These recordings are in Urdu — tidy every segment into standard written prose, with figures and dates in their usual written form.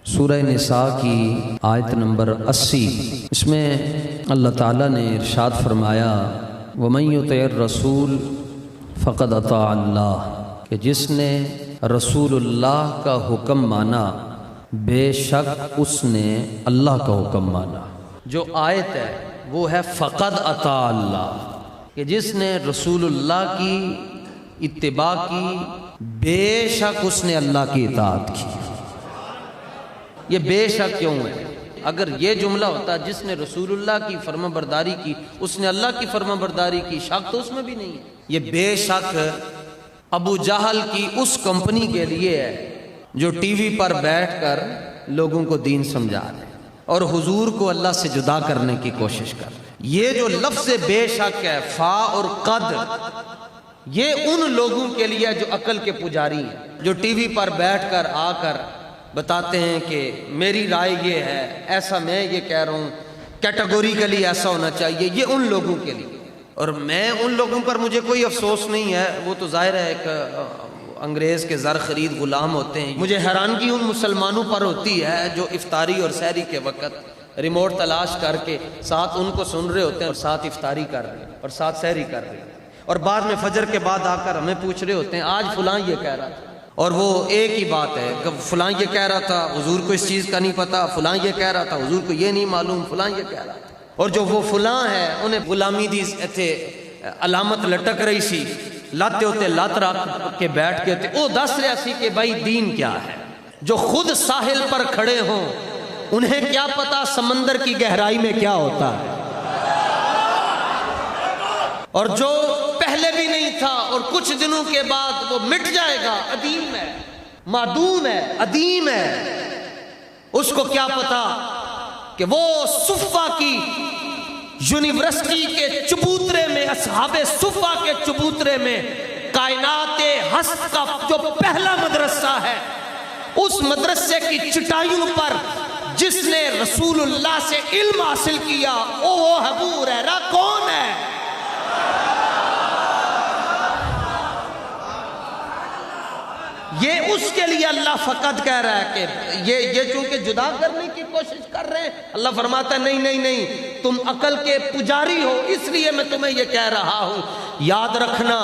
سورہ نساء کی آیت نمبر 80، اس میں اللہ تعالیٰ نے ارشاد فرمایا وَمَن يُطِعِ الرَّسُولَ فَقَدْ أَطَاعَ اللَّهَ، کہ جس نے رسول اللہ کا حکم مانا بے شک اس نے اللہ کا حکم مانا۔ جو آیت ہے وہ ہے فقد اطاع اللہ، کہ جس نے رسول اللہ کی اتباع کی بے شک اس نے اللہ کی اطاعت کی۔ یہ بے شک کیوں ہے؟ اگر یہ جملہ ہوتا جس نے رسول اللہ کی فرما برداری کی اس نے اللہ کی فرما برداری کی، شک تو اس میں بھی نہیں ہے۔ یہ بے شک ابو جہل کی اس کمپنی کے لیے ہے جو ٹی وی پر بیٹھ کر لوگوں کو دین سمجھا رہے ہیں اور حضور کو اللہ سے جدا کرنے کی کوشش کر رہے ہیں۔ یہ جو لفظ بے شک ہے، فا اور قد، یہ ان لوگوں کے لیے جو عقل کے پجاری ہیں، جو ٹی وی پر بیٹھ کر آ کر بتاتے ہیں کہ میری رائے یہ ہے، ایسا میں یہ کہہ رہا ہوں، کیٹیگوریکلی ایسا ہونا چاہیے، یہ ان لوگوں کے لیے۔ اور میں ان لوگوں پر مجھے کوئی افسوس نہیں ہے، وہ تو ظاہر ہے ایک انگریز کے زر خرید غلام ہوتے ہیں۔ مجھے حیرانگی ان مسلمانوں پر ہوتی ہے جو افطاری اور سحری کے وقت ریموٹ تلاش کر کے ساتھ ان کو سن رہے ہوتے ہیں اور ساتھ افطاری کر رہے ہیں اور ساتھ سحری کر رہے ہیں، اور بعد میں فجر کے بعد آ کر ہمیں پوچھ رہے ہوتے ہیں آج فلاں یہ کہہ رہا تھا، اور وہ ایک ہی بات ہے کہ فلاں یہ کہہ رہا تھا، حضور کو اس چیز کا نہیں پتا، فلاں یہ کہہ رہا تھا، حضور کو یہ نہیں معلوم، فلاں یہ کہہ رہا تھا۔ اور جو وہ فلاں ہے انہیں غلامی دی ایتھے علامت لٹک رہی سی، لاتے ہوتے لات رکھ کے بیٹھ کے تھے، وہ دس رہا سی کہ بھائی دین کیا ہے۔ جو خود ساحل پر کھڑے ہوں انہیں کیا پتا سمندر کی گہرائی میں کیا ہوتا ہے، اور جو پہلے بھی نہیں تھا اور کچھ دنوں کے بعد وہ مٹ جائے گا، عدیم ہے، معدوم ہے، عدیم ہے، اس کو کیا پتا کہ وہ صفہ کی یونیورسٹی کے چبوترے میں، اصحاب صفہ کے چبوترے میں کائنات ہست کا جو پہلا مدرسہ ہے، اس مدرسے کی چٹائیوں پر جس نے رسول اللہ سے علم حاصل کیا وہ ابو ہریرہ کون ہے؟ یہ اس کے لیے اللہ فقط کہہ رہا ہے کہ یہ چونکہ جدا کرنے کی کوشش کر رہے ہیں، اللہ فرماتا ہے نہیں نہیں نہیں، تم عقل کے پجاری ہو، اس لیے میں تمہیں یہ کہہ رہا ہوں۔ یاد رکھنا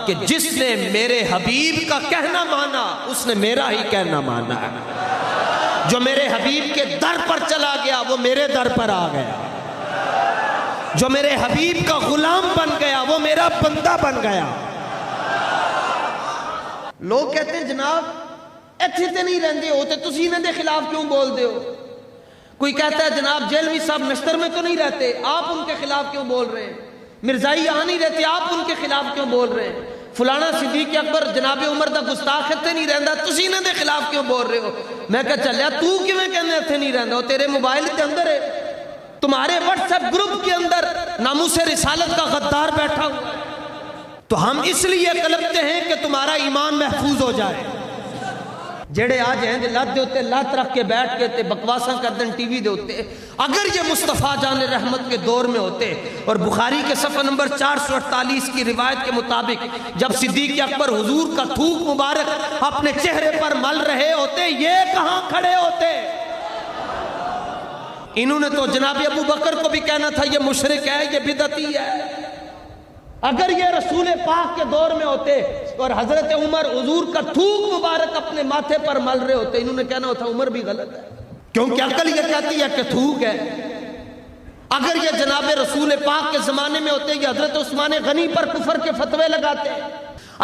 کہ جس نے میرے حبیب کا کہنا مانا اس نے میرا ہی کہنا مانا ہے۔ جو میرے حبیب کے در پر چلا گیا وہ میرے در پر آ گیا، جو میرے حبیب کا غلام بن گیا وہ میرا بندہ بن گیا۔ لوگ کہتے ہیں جناب ایتھے تے نہیں رہندے ہو تے تسی انہاں دے خلاف کیوں بول دے ہو؟ کوئی کہتا ہے جناب جیلوی صاحب مستر میں تو نہیں رہتے، آپ ان کے خلاف کیوں بول رہے ہیں؟ مرزائی یہاں نہیں رہتے، آپ ان کے خلاف کیوں بول رہے ہیں؟ فلانا صدیق اکبر جناب عمر دا گستاخ تے نہیں رہندا، تسی انہاں دے خلاف کیوں بول رہے ہو؟ میں کہا چلیا تو کیویں کہندے ایتھے نہیں رہندا؟ تیرے موبائل کے اندر ہے، تمہارے واٹس ایپ گروپ کے اندر ناموس رسالت کا غدار بیٹھا ہوا ہے، تو ہم اس لیے کلپتے ہیں کہ تمہارا ایمان محفوظ ہو جائے۔ جڑے آج ہیں لات دے ہوتے لات رکھ کے بیٹھ کے تے بکواساں کر دیں ٹی وی دے ہوتے، اگر یہ مصطفیٰ جان رحمت کے دور میں ہوتے اور بخاری کے صفحہ نمبر 448 کی روایت کے مطابق جب صدیق اکبر حضور کا تھوک مبارک اپنے چہرے پر مل رہے ہوتے، یہ کہاں کھڑے ہوتے؟ انہوں نے تو جناب ابو بکر کو بھی کہنا تھا یہ مشرک ہے، یہ بدعتی ہے۔ اگر یہ رسول پاک کے دور میں ہوتے اور حضرت عمر حضور کا تھوک مبارک اپنے ماتھے پر مل رہے ہوتے، انہوں نے کہنا ہوتا عمر بھی غلط ہے، کیونکہ عقل یہ کہتی ہے کہ تھوک ہے۔ اگر یہ جناب رسول پاک کے زمانے میں ہوتے یہ حضرت عثمان غنی پر کفر کے فتوے لگاتے۔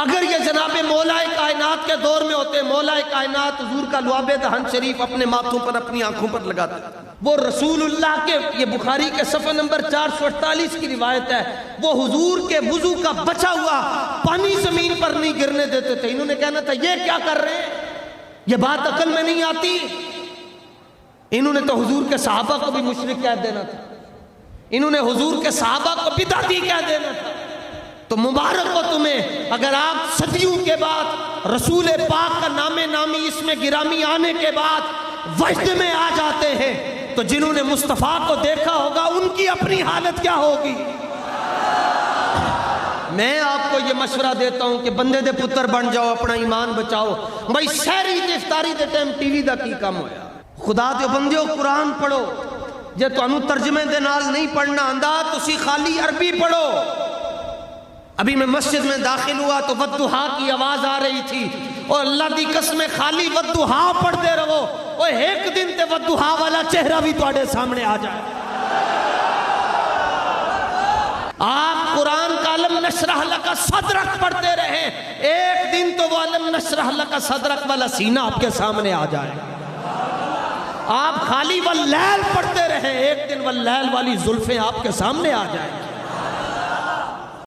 اگر یہ جناب مولا کائنات کے دور میں ہوتے، مولا کائنات حضور کا لعاب دہن شریف اپنے ماتھوں پر اپنی آنکھوں پر لگاتے۔ وہ رسول اللہ کے، یہ بخاری کے صفحہ نمبر 448 کی روایت ہے، وہ حضور کے وضو کا بچا ہوا پانی زمین پر نہیں گرنے دیتے تھے۔ انہوں نے کہنا تھا یہ کیا کر رہے ہیں، یہ بات عقل میں نہیں آتی۔ انہوں نے تو حضور کے صحابہ کو بھی مشرک کہہ دینا تھا، انہوں نے حضور کے صحابہ کو بدعتی کہہ دینا تھا۔ تو مبارک ہو تمہیں اگر آپ صدیوں کے بعد رسول پاک کا نام نامی اس میں گرامی آنے کے بعد وجد میں آ جاتے ہیں، تو جنہوں نے مصطفیٰ کو دیکھا ہوگا ان کی اپنی حالت کیا ہوگی؟ میں آپ کو یہ مشورہ دیتا ہوں کہ بندے دے پتر بن جاؤ، اپنا ایمان بچاؤ۔ بھائی سحری تے افطاری دے ٹائم ٹی وی دا کی کام ہویا؟ خدا دے بندیو قرآن پڑھو، جے تانوں ترجمے دے نال نہیں پڑھنا آندا تسی خالی عربی پڑھو۔ ابھی میں مسجد میں داخل ہوا تو والضحیٰ کی آواز آ رہی تھی، اور اللہ دی قسم خالی والضحیٰ پڑھتے رہو، اور ایک دن تے والضحیٰ والا چہرہ بھی تواڈے سامنے آ جائے۔ آپ قرآن کا علم نشرح لک صدرک پڑھتے رہیں، ایک دن تو وہ علم نشرح لک صدرک والا سینہ آپ کے سامنے آ جائے۔ آپ خالی واللیل پڑھتے رہیں، ایک دن واللیل والی زلفیں آپ کے سامنے آ جائیں۔